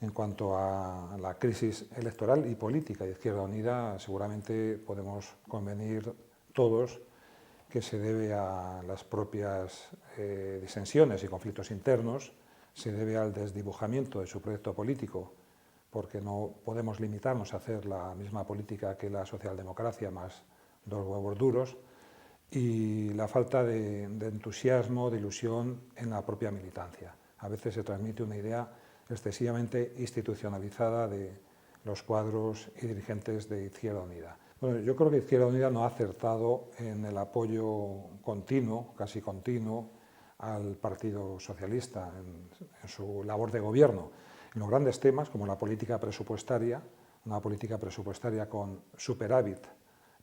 En cuanto a la crisis electoral y política de Izquierda Unida, seguramente podemos convenir todos que se debe a las propias disensiones y conflictos internos, se debe al desdibujamiento de su proyecto político, porque no podemos limitarnos a hacer la misma política que la socialdemocracia más dos huevos duros, y la falta de entusiasmo, de ilusión en la propia militancia. A veces se transmite una idea excesivamente institucionalizada de los cuadros y dirigentes de Izquierda Unida. Bueno, yo creo que Izquierda Unida no ha acertado en el apoyo continuo, casi continuo, al Partido Socialista en su labor de gobierno. En los grandes temas, como la política presupuestaria, una política presupuestaria con superávit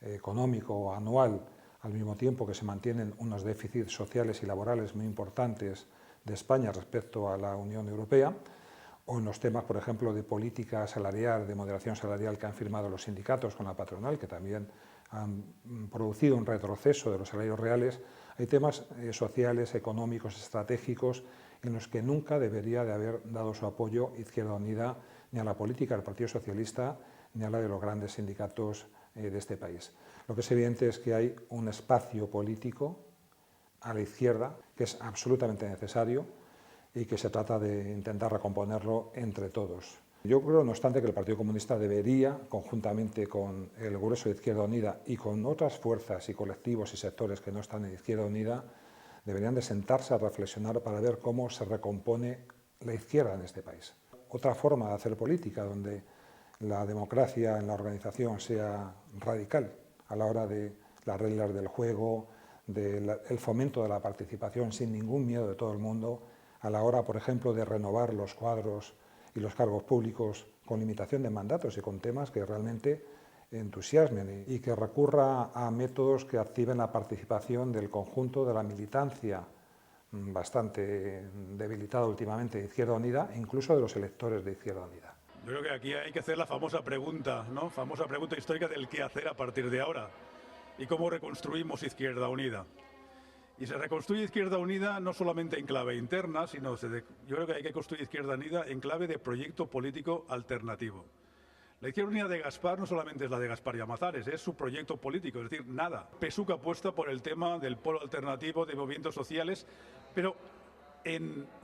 económico anual, al mismo tiempo que se mantienen unos déficits sociales y laborales muy importantes de España respecto a la Unión Europea, o en los temas, por ejemplo, de política salarial, de moderación salarial que han firmado los sindicatos con la patronal, que también han producido un retroceso de los salarios reales. Hay temas sociales, económicos, estratégicos, en los que nunca debería de haber dado su apoyo Izquierda Unida ni a la política del Partido Socialista ni a la de los grandes sindicatos de este país. Lo que es evidente es que hay un espacio político a la izquierda que es absolutamente necesario y que se trata de intentar recomponerlo entre todos. Yo creo, no obstante, que el Partido Comunista debería, conjuntamente con el grueso de Izquierda Unida y con otras fuerzas y colectivos y sectores que no están en Izquierda Unida, deberían de sentarse a reflexionar para ver cómo se recompone la izquierda en este país. Otra forma de hacer política, donde la democracia en la organización sea radical a la hora de las reglas del juego, del fomento de la participación sin ningún miedo de todo el mundo, a la hora, por ejemplo, de renovar los cuadros y los cargos públicos con limitación de mandatos y con temas que realmente entusiasmen y que recurra a métodos que activen la participación del conjunto de la militancia bastante debilitada últimamente de Izquierda Unida e incluso de los electores de Izquierda Unida. Yo creo que aquí hay que hacer la famosa pregunta, ¿no? Famosa pregunta histórica del qué hacer a partir de ahora y cómo reconstruimos Izquierda Unida. Y se reconstruye Izquierda Unida no solamente en clave interna, sino yo creo que hay que construir Izquierda Unida en clave de proyecto político alternativo. La Izquierda Unida de Gaspar no solamente es la de Gaspar Llamazares, es su proyecto político, es decir, nada. PSUC apuesta por el tema del polo alternativo de movimientos sociales, pero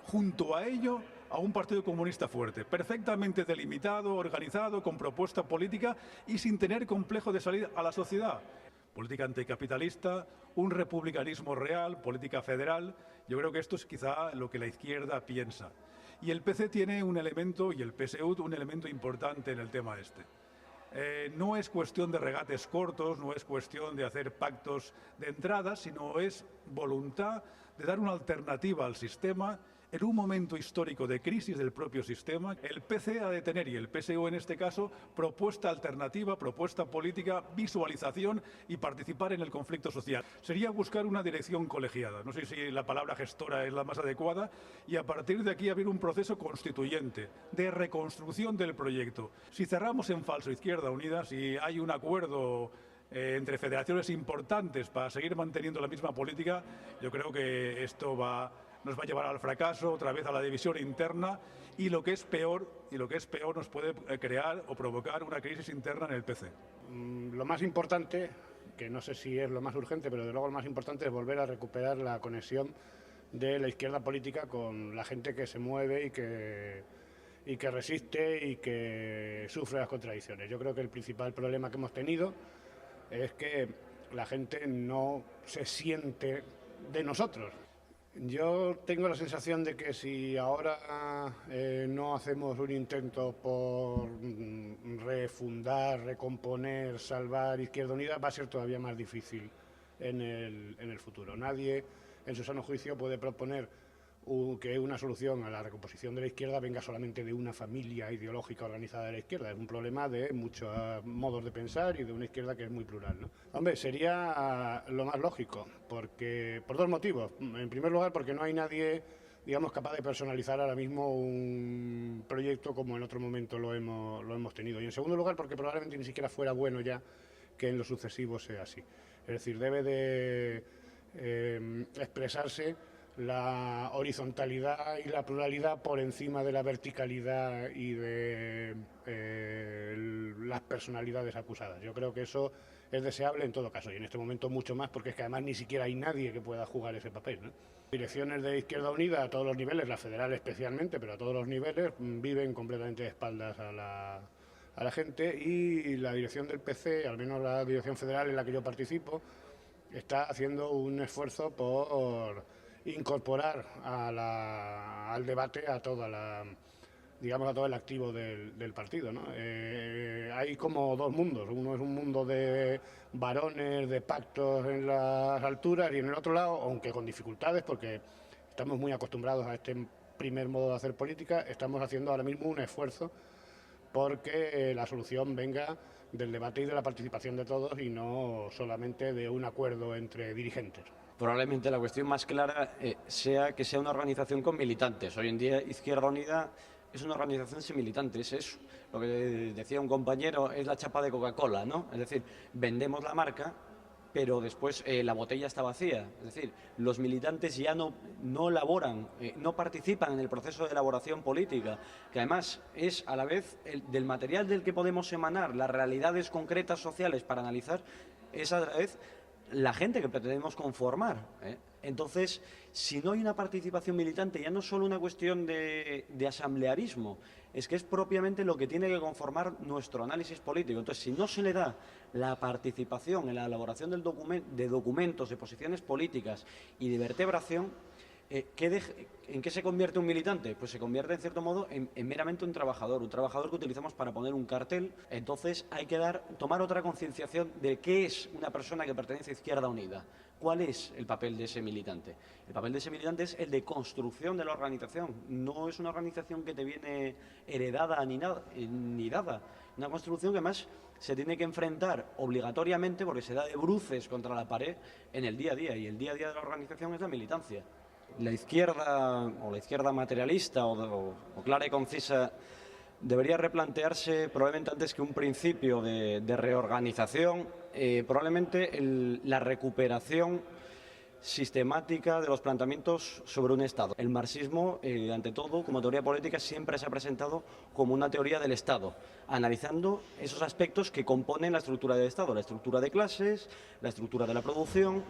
junto a ello a un partido comunista fuerte, perfectamente delimitado, organizado, con propuesta política y sin tener complejo de salir a la sociedad. Política anticapitalista, un republicanismo real, política federal. Yo creo que esto es quizá lo que la izquierda piensa. Y el PC tiene un elemento, y el PSUV un elemento importante en el tema este. No es cuestión de regates cortos, no es cuestión de hacer pactos de entrada, sino es voluntad de dar una alternativa al sistema en un momento histórico de crisis del propio sistema. El PC ha de tener, y el PSU en este caso, propuesta alternativa, propuesta política, visualización y participar en el conflicto social. Sería buscar una dirección colegiada. No sé si la palabra gestora es la más adecuada, y a partir de aquí abrir un proceso constituyente de reconstrucción del proyecto. Si cerramos en falso Izquierda Unida, si hay un acuerdo entre federaciones importantes para seguir manteniendo la misma política, yo creo que esto nos va a llevar al fracaso, otra vez a la división interna, y lo que es peor nos puede crear o provocar una crisis interna en el PC. Lo más importante, que no sé si es lo más urgente, pero desde luego lo más importante es volver a recuperar la conexión de la izquierda política con la gente que se mueve y que resiste y que sufre las contradicciones. Yo creo que el principal problema que hemos tenido es que la gente no se siente de nosotros. Yo tengo la sensación de que si ahora no hacemos un intento por refundar, recomponer, salvar Izquierda Unida, va a ser todavía más difícil en el futuro. Nadie, en su sano juicio, puede proponer que una solución a la recomposición de la izquierda venga solamente de una familia ideológica organizada de la izquierda. Es un problema de muchos modos de pensar y de una izquierda que es muy plural, ¿no? Hombre, sería lo más lógico, por dos motivos. En primer lugar, porque no hay nadie, digamos, capaz de personalizar ahora mismo un proyecto como en otro momento lo hemos tenido. Y en segundo lugar, porque probablemente ni siquiera fuera bueno ya que en lo sucesivo sea así. Es decir, debe de expresarse la horizontalidad y la pluralidad por encima de la verticalidad y de las personalidades acusadas. Yo creo que eso es deseable en todo caso, y en este momento mucho más, porque es que además ni siquiera hay nadie que pueda jugar ese papel, ¿no? Direcciones de Izquierda Unida a todos los niveles, la federal especialmente, pero a todos los niveles, viven completamente de espaldas a la gente, y la dirección del PC, al menos la dirección federal en la que yo participo, está haciendo un esfuerzo por incorporar al debate a toda digamos, a todo el activo del partido, ¿no? Hay como dos mundos. Uno es un mundo de varones, de pactos en las alturas, y en el otro lado, aunque con dificultades, porque estamos muy acostumbrados a este primer modo de hacer política, estamos haciendo ahora mismo un esfuerzo porque la solución venga del debate y de la participación de todos, y no solamente de un acuerdo entre dirigentes. Probablemente la cuestión más clara sea que sea una organización con militantes. Hoy en día Izquierda Unida es una organización sin militantes, es lo que decía un compañero, es la chapa de Coca-Cola, ¿no? Es decir, vendemos la marca, pero después la botella está vacía. Es decir, los militantes ya no elaboran, no participan en el proceso de elaboración política, que además es a la vez del material del que podemos emanar las realidades concretas sociales para analizar, es a la vez la gente que pretendemos conformar, ¿eh? Entonces, si no hay una participación militante, ya no es solo una cuestión de asamblearismo, es que es propiamente lo que tiene que conformar nuestro análisis político. Entonces, si no se le da la participación en la elaboración de documentos, de posiciones políticas y de vertebración, ¿en qué se convierte un militante? Pues se convierte, en cierto modo, en meramente un trabajador que utilizamos para poner un cartel. Entonces hay que tomar otra concienciación de qué es una persona que pertenece a Izquierda Unida. ¿Cuál es el papel de ese militante? El papel de ese militante es el de construcción de la organización. No es una organización que te viene heredada ni dada. Una construcción que además se tiene que enfrentar obligatoriamente, porque se da de bruces contra la pared en el día a día. Y el día a día de la organización es la militancia. La izquierda materialista o clara y concisa debería replantearse, probablemente antes que un principio de reorganización, probablemente la recuperación sistemática de los planteamientos sobre un Estado. El marxismo, ante todo, como teoría política, siempre se ha presentado como una teoría del Estado, analizando esos aspectos que componen la estructura del Estado, la estructura de clases, la estructura de la producción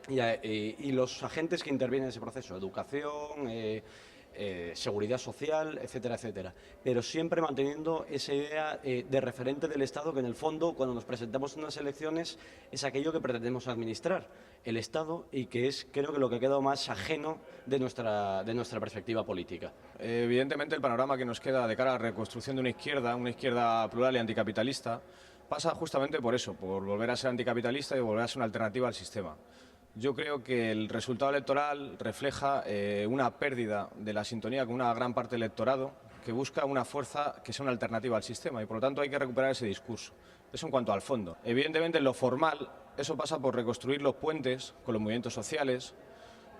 y los agentes que intervienen en ese proceso, educación, seguridad social, etcétera, etcétera. Pero siempre manteniendo esa idea de referente del Estado, que en el fondo, cuando nos presentamos en unas elecciones, es aquello que pretendemos administrar, el Estado, y que es, creo que, lo que ha quedado más ajeno de nuestra perspectiva política. Evidentemente, el panorama que nos queda de cara a la reconstrucción de una izquierda plural y anticapitalista, pasa justamente por eso, por volver a ser anticapitalista y volver a ser una alternativa al sistema. Yo creo que el resultado electoral refleja una pérdida de la sintonía con una gran parte del electorado que busca una fuerza que sea una alternativa al sistema, y por lo tanto hay que recuperar ese discurso. Eso en cuanto al fondo. Evidentemente, en lo formal, eso pasa por reconstruir los puentes con los movimientos sociales,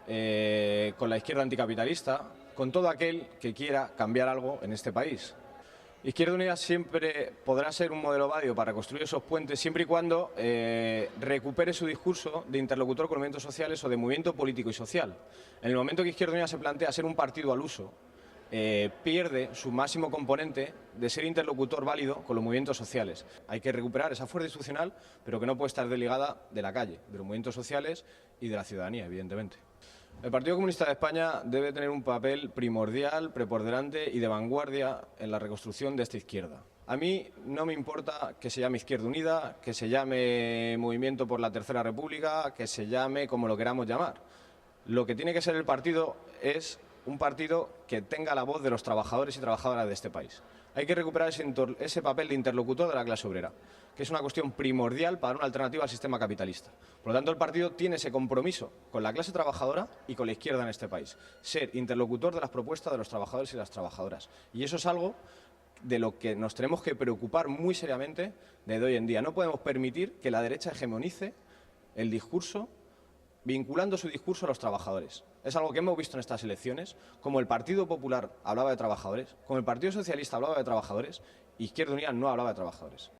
con la izquierda anticapitalista, con todo aquel que quiera cambiar algo en este país. Izquierda Unida siempre podrá ser un modelo válido para construir esos puentes, siempre y cuando recupere su discurso de interlocutor con movimientos sociales o de movimiento político y social. En el momento que Izquierda Unida se plantea ser un partido al uso, pierde su máximo componente de ser interlocutor válido con los movimientos sociales. Hay que recuperar esa fuerza institucional, pero que no puede estar desligada de la calle, de los movimientos sociales y de la ciudadanía, evidentemente. El Partido Comunista de España debe tener un papel primordial, preponderante y de vanguardia en la reconstrucción de esta izquierda. A mí no me importa que se llame Izquierda Unida, que se llame Movimiento por la Tercera República, que se llame como lo queramos llamar. Lo que tiene que ser el partido es un partido que tenga la voz de los trabajadores y trabajadoras de este país. Hay que recuperar ese papel de interlocutor de la clase obrera, que es una cuestión primordial para una alternativa al sistema capitalista. Por lo tanto, el partido tiene ese compromiso con la clase trabajadora y con la izquierda en este país, ser interlocutor de las propuestas de los trabajadores y las trabajadoras. Y eso es algo de lo que nos tenemos que preocupar muy seriamente desde hoy en día. No podemos permitir que la derecha hegemonice el discurso, vinculando su discurso a los trabajadores. Es algo que hemos visto en estas elecciones, como el Partido Popular hablaba de trabajadores, como el Partido Socialista hablaba de trabajadores, Izquierda Unida no hablaba de trabajadores.